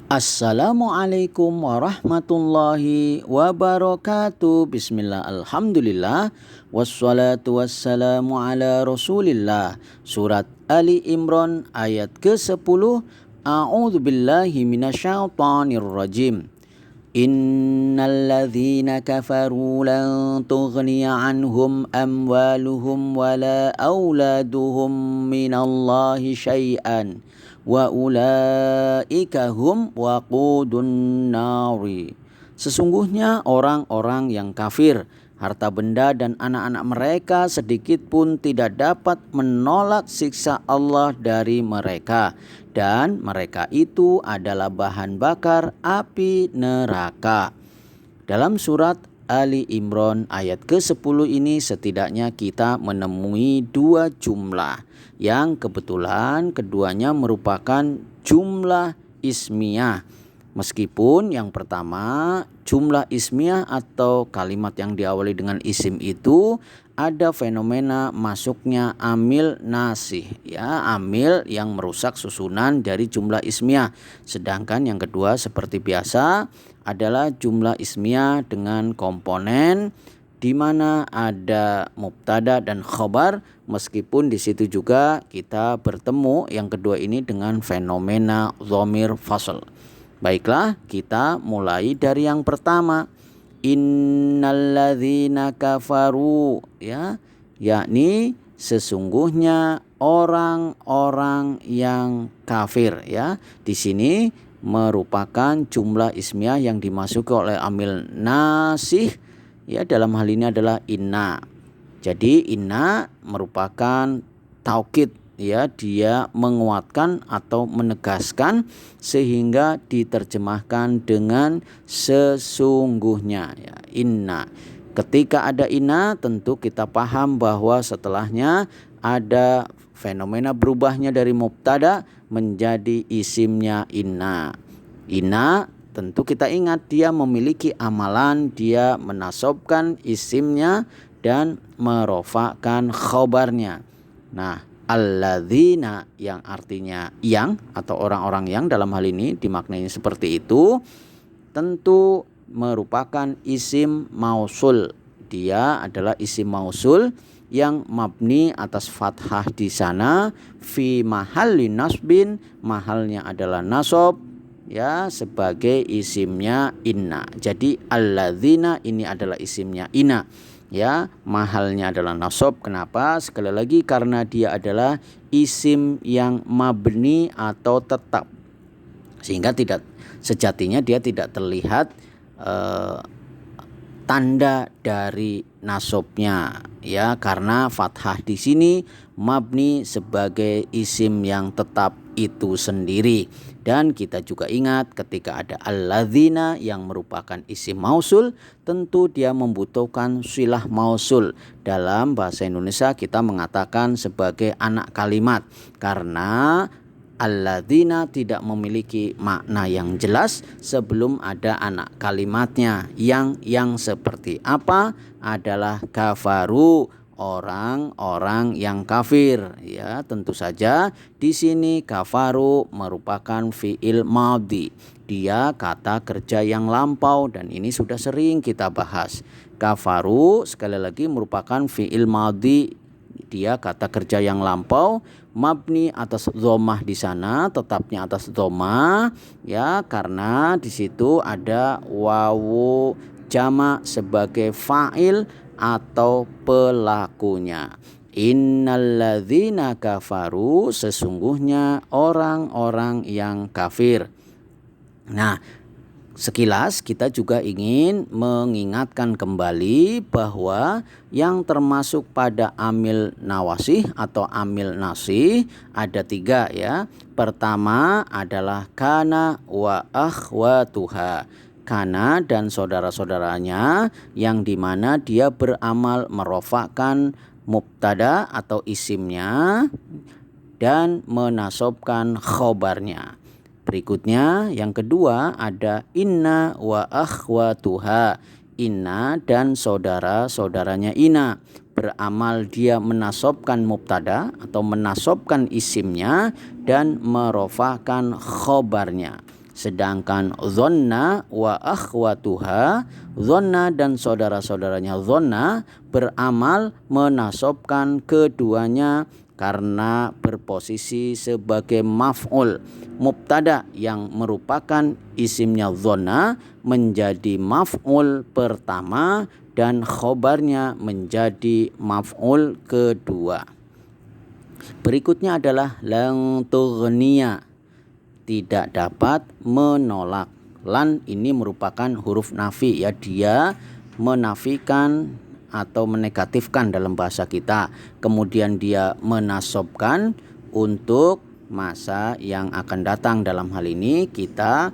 Assalamualaikum warahmatullahi wabarakatuh. Bismillah, alhamdulillah, wassalatu wassalamu ala rasulillah. Surat Ali Imran ayat ke-10. A'udzu billahi minasyaitonir rajim. Innalladzina kafaru lan tughniya anhum amwaluhum wala auladuhum minallahi syai'an wa ulaika hum waqudun nari. Sesungguhnya orang-orang yang kafir, harta benda dan anak-anak mereka sedikit pun tidak dapat menolak siksa Allah dari mereka, dan mereka itu adalah bahan bakar api neraka. Dalam surat Ali Imran ayat ke-10 ini setidaknya kita menemui dua jumlah yang kebetulan keduanya merupakan jumlah ismiyah. Meskipun yang pertama jumlah ismiyah atau kalimat yang diawali dengan isim itu ada fenomena masuknya amil nasih, ya, amil yang merusak susunan dari jumlah ismiyah. Sedangkan yang kedua seperti biasa adalah jumlah ismiyah dengan komponen di mana ada mubtada dan khobar, meskipun di situ juga kita bertemu yang kedua ini dengan fenomena dhamir fasl. Baiklah, kita mulai dari yang pertama. Innalladzina kafaru, ya, yakni sesungguhnya orang-orang yang kafir, ya. Di sini merupakan jumlah ismiyah yang dimasuki oleh amil nasih, ya, dalam hal ini adalah inna. Jadi inna merupakan taukid, ya, dia menguatkan atau menegaskan sehingga diterjemahkan dengan sesungguhnya, ya, inna. Ketika ada inna tentu kita paham bahwa setelahnya ada fenomena berubahnya dari mubtada menjadi isimnya inna. Inna tentu kita ingat dia memiliki amalan, dia menasobkan isimnya dan merofakkan khobarnya. Nah, alladzina yang artinya yang atau orang-orang yang dalam hal ini dimaknai seperti itu tentu merupakan isim mausul. Dia adalah isim mausul yang mabni atas fathah di sana, fi mahalli nasbin, mahalnya adalah nasab, ya, sebagai isimnya inna. Jadi alladzina ini adalah isimnya inna, ya, mahalnya adalah nasab. Kenapa? Sekali lagi karena dia adalah isim yang mabni atau tetap, sehingga tidak sejatinya dia tidak terlihat tanda dari nasabnya, ya, karena fathah di sini mabni sebagai isim yang tetap itu sendiri. Dan kita juga ingat ketika ada alladzina yang merupakan isim mausul, tentu dia membutuhkan silah mausul. Dalam bahasa Indonesia kita mengatakan sebagai anak kalimat, karena alladzina tidak memiliki makna yang jelas sebelum ada anak kalimatnya. Yang seperti apa? Adalah kafaru, orang-orang yang kafir, ya. Tentu saja di sini kafaru merupakan fiil madhi. Dia kata kerja yang lampau dan ini sudah sering kita bahas. Kafaru sekali lagi merupakan fiil madhi. Dia kata kerja yang lampau, mabni atas dhammah di sana, tetapnya atas dhammah, ya, karena di situ ada wawu jamak sebagai fa'il atau pelakunya. Innalladzina kafaru, sesungguhnya orang-orang yang kafir. Nah, sekilas kita juga ingin mengingatkan kembali bahwa yang termasuk pada amil nawasih atau amil nasih ada tiga, ya. Pertama adalah kana wa akhwatuha, kana dan saudara-saudaranya, yang dimana dia beramal merofakkan mubtada atau isimnya dan menasobkan khobarnya. Berikutnya yang kedua ada inna wa akhwatuha, inna dan saudara-saudaranya inna, beramal dia menasobkan mubtada atau menasobkan isimnya dan merofakkan khobarnya. Sedangkan dhonna wa akhwatuha, dhonna dan saudara-saudaranya dhonna beramal menasobkan keduanya karena berposisi sebagai maf'ul. Mubtada yang merupakan isimnya dhonna menjadi maf'ul pertama dan khobarnya menjadi maf'ul kedua. Berikutnya adalah lan tughniya, tidak dapat menolak. Lan ini merupakan huruf nafi ya, dia menafikan atau menegatifkan dalam bahasa kita. Kemudian dia menasobkan untuk masa yang akan datang. Dalam hal ini kita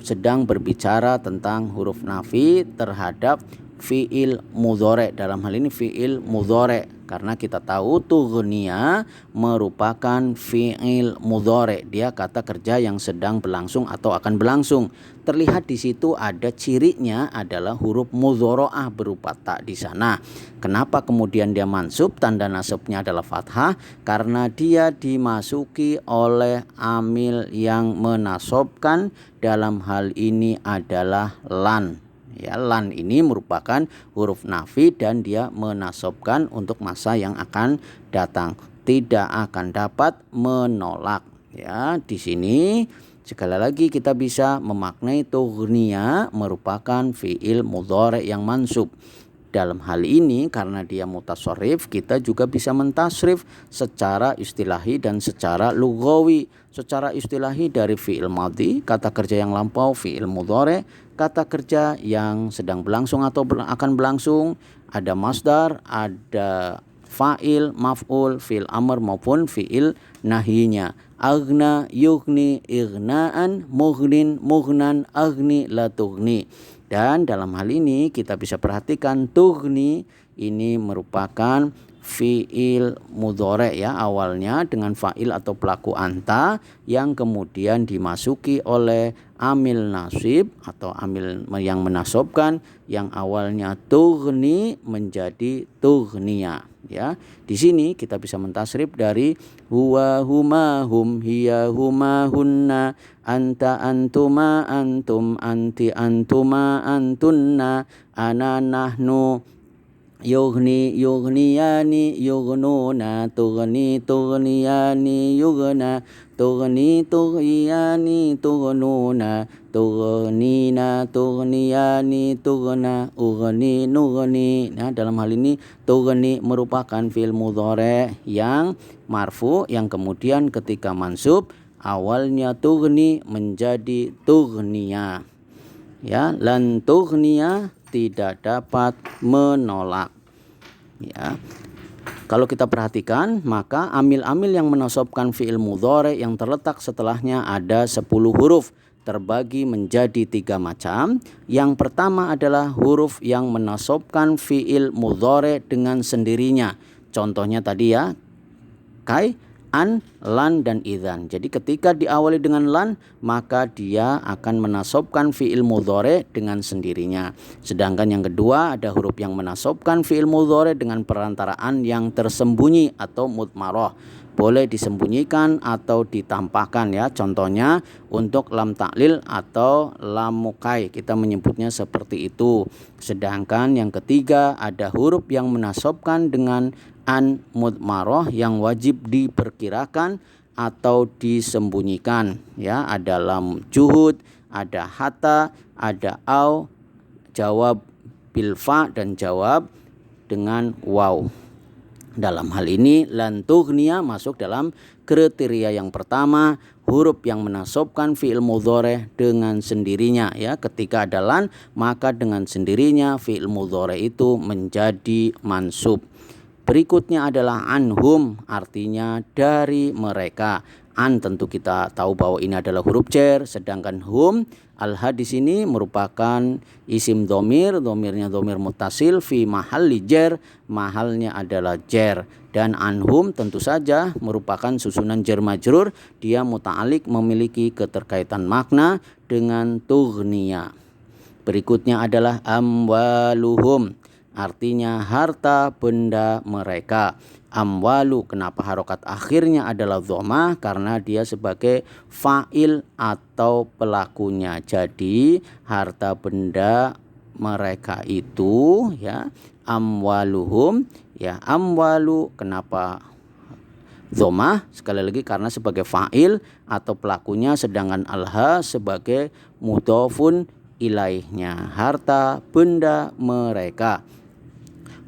sedang berbicara tentang huruf nafi terhadap fi'il mudhari. Dalam hal ini fi'il mudhari, karena kita tahu tughniya merupakan fi'il mudhari, dia kata kerja yang sedang berlangsung atau akan berlangsung. Terlihat di situ ada cirinya adalah huruf mudhoro'ah berupa ta di sana. Kenapa kemudian dia mansub? Tanda nasabnya adalah fathah karena dia dimasuki oleh amil yang menasobkan. Dalam hal ini adalah lan. Ya, lan ini merupakan huruf nafi dan dia menasobkan untuk masa yang akan datang, tidak akan dapat menolak. Ya, di sini sekali lagi kita bisa memaknai tughniya merupakan fi'il mudhari yang mansub. Dalam hal ini karena dia mutasharrif, kita juga bisa mentasrif secara istilahi dan secara lughawi. Secara istilahi dari fi'il madhi, kata kerja yang lampau, fi'il mudhari, kata kerja yang sedang berlangsung atau akan berlangsung, ada masdar, ada fa'il, maf'ul, fi'il amr maupun fi'il nahinya. Aghna, yughni, ighnaan, mughnin, mughnan, aghni, la tughni. Dan dalam hal ini kita bisa perhatikan tughni ini merupakan fi'il mudhari ya, awalnya dengan fa'il atau pelaku anta yang kemudian dimasuki oleh amil nasib atau amil yang menasobkan, yang awalnya tughni menjadi tughniya ya. Di sini kita bisa mentasrif dari huwa huma hum hiya huma hunna anta antuma antum anti antuma antunna ana nahnu yughni yughniyani yughnuna tughni tughniyani yughna tughni tughniyani tughnuna tughnina tughniyani tughna ughni nughni. Nah, dalam hal ini tughni merupakan fi'il mudhari yang marfu yang kemudian ketika mansub awalnya tughni menjadi tughniya. Ya, lan tughniya tidak dapat menolak. Ya. Kalau kita perhatikan, maka amil-amil yang menasobkan fi'il mudhari yang terletak setelahnya ada 10 huruf, terbagi menjadi 3 macam. Yang pertama adalah huruf yang menasobkan fi'il mudhari dengan sendirinya. Contohnya tadi ya, kai, an, lan, dan idzan. Jadi ketika diawali dengan lan, maka dia akan menasobkan fi'il mudhari dengan sendirinya. Sedangkan yang kedua ada huruf yang menasobkan fi'il mudhari dengan perantaraan yang tersembunyi atau mudmarah. Boleh disembunyikan atau ditampakkan ya. Contohnya untuk lam taklil atau lam mukai, kita menyebutnya seperti itu. Sedangkan yang ketiga ada huruf yang menasobkan dengan an mudmarah yang wajib diperkirakan atau disembunyikan ya. Ada lam juhud, ada hatta, ada au, jawab bil fa dan jawab dengan waw. Dalam hal ini lan tughniya masuk dalam kriteria yang pertama, huruf yang menasobkan fi'il mudhari dengan sendirinya ya. Ketika ada lan, maka dengan sendirinya fi'il mudhari itu menjadi mansub. Berikutnya adalah anhum, artinya dari mereka. An tentu kita tahu bahwa ini adalah huruf jar, sedangkan hum al-had di sini merupakan isim dhamir, dhamirnya dhamir muttasil fi mahalli jar, mahalnya adalah jar. Dan anhum tentu saja merupakan susunan jar majrur, dia muta'alliq memiliki keterkaitan makna dengan tughniya. Berikutnya adalah amwaluhum, artinya harta benda mereka. Amwalu, kenapa harokat akhirnya adalah dhammah? Karena dia sebagai fa'il atau pelakunya. Jadi harta benda mereka itu ya, amwaluhum ya, amwalu kenapa dhammah? Sekali lagi karena sebagai fa'il atau pelakunya, sedangkan alha sebagai mudhofun ilaihnya, harta benda mereka.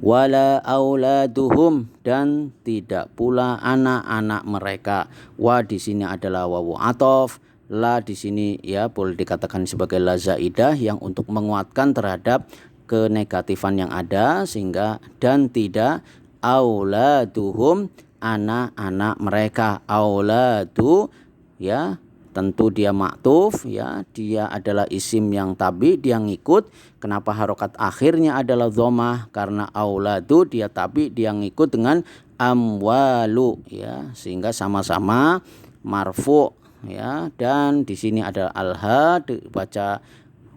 Wala auladuhum, dan tidak pula anak-anak mereka. Wa di sini adalah wawu athof, la di sini ya boleh dikatakan sebagai la zaidah yang untuk menguatkan terhadap kenegatifan yang ada, sehingga dan tidak auladuhum, anak-anak mereka. Auladu ya tentu dia maktuf ya, dia adalah isim yang tabi, dia ngikut. Kenapa harokat akhirnya adalah dhammah? Karena auladu dia tabi, dia ngikut dengan amwalu ya, sehingga sama-sama marfu ya. Dan di sini ada alha dibaca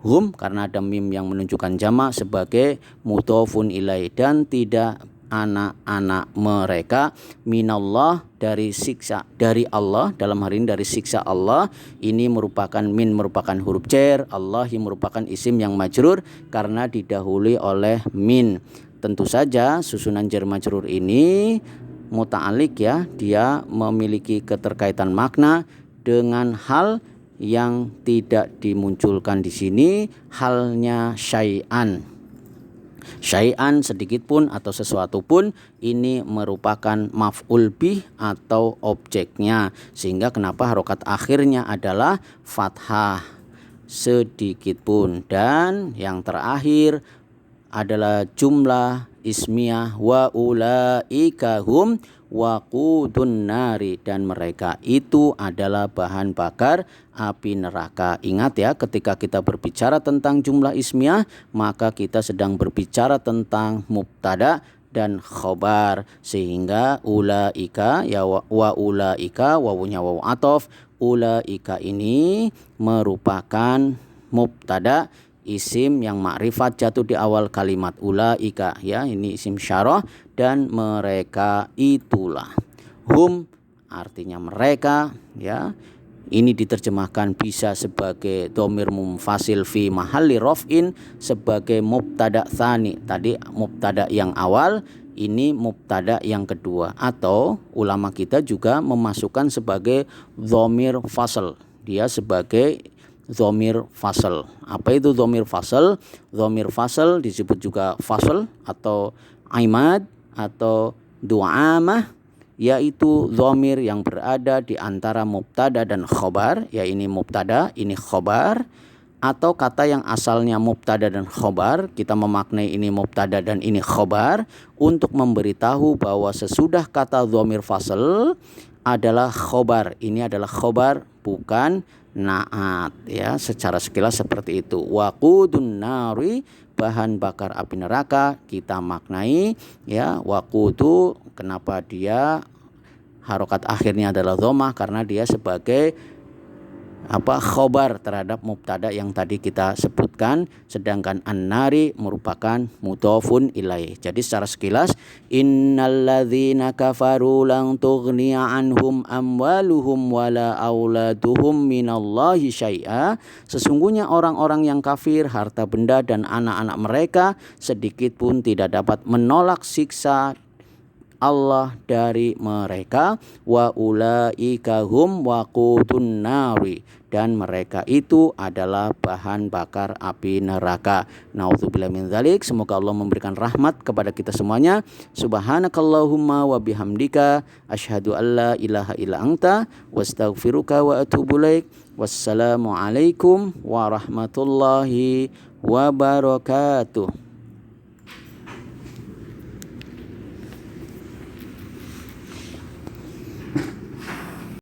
hum karena ada mim yang menunjukkan jamak sebagai mudhofun ilaih, dan tidak anak-anak mereka. Minallah, dari siksa dari Allah, dalam hari ini dari siksa Allah. Ini merupakan min merupakan huruf jar, Allah yang merupakan isim yang majrur karena didahului oleh min. Tentu saja susunan jar majrur ini muta'alliq ya, dia memiliki keterkaitan makna dengan hal yang tidak dimunculkan di sini, halnya syai'an. Syai'an sedikit pun atau sesuatu pun, ini merupakan maf'ul bih atau objeknya, sehingga kenapa harokat akhirnya adalah fathah, sedikit pun. Dan yang terakhir adalah jumlah ismiyah, wa ulaika hum waqudun nari, dan mereka itu adalah bahan bakar api neraka. Ingat ya, ketika kita berbicara tentang jumlah ismiyah, maka kita sedang berbicara tentang mubtada dan khobar, sehingga ulaika ya, wa ulaika wawunya wawu athof, ulaika ini merupakan mubtada isim yang makrifat jatuh di awal kalimat ulaika ya, ini isim syarah, dan mereka itulah. Hum artinya mereka ya, ini diterjemahkan bisa sebagai dhamir munfasil fi mahalli raf'in, sebagai mubtada tsani. Tadi mubtada yang awal, ini mubtada yang kedua, atau ulama kita juga memasukkan sebagai dhamir fasl, dia sebagai dhamir fasl. Apa itu dhamir fasl? Dhamir fasl disebut juga fasl atau aimad atau du'amah, yaitu dhamir yang berada di antara mubtada dan khobar, ya ini mubtada, ini khobar, atau kata yang asalnya mubtada dan khobar, kita memaknai ini mubtada dan ini khobar untuk memberitahu bahwa sesudah kata dhamir fasl adalah khobar. Ini adalah khobar, bukan naat ya, secara sekilas seperti itu. Waqudun nari, bahan bakar api neraka, kita maknai ya, waqudu kenapa dia harokat akhirnya adalah dhammah? Karena dia sebagai khobar terhadap mubtada yang tadi kita sebutkan, sedangkan an-nari merupakan mudhofun ilaih. Jadi secara sekilas, innalladzina kafaru lang tughniya anhum amwaluhum wala auladuhum minallahi syai'a, sesungguhnya orang-orang yang kafir, harta benda dan anak-anak mereka sedikit pun tidak dapat menolak siksa Allah dari mereka. Wa ulaika hum waqudun nari, dan mereka itu adalah bahan bakar api neraka. Nauzubillahi min dzalik. Semoga Allah memberikan rahmat kepada kita semuanya. Subhanakallahumma wa bihamdika asyhadu alla ilaha illa anta wastaghfiruka wa atubu ilaik. Wassalamualaikum warahmatullahi wabarakatuh.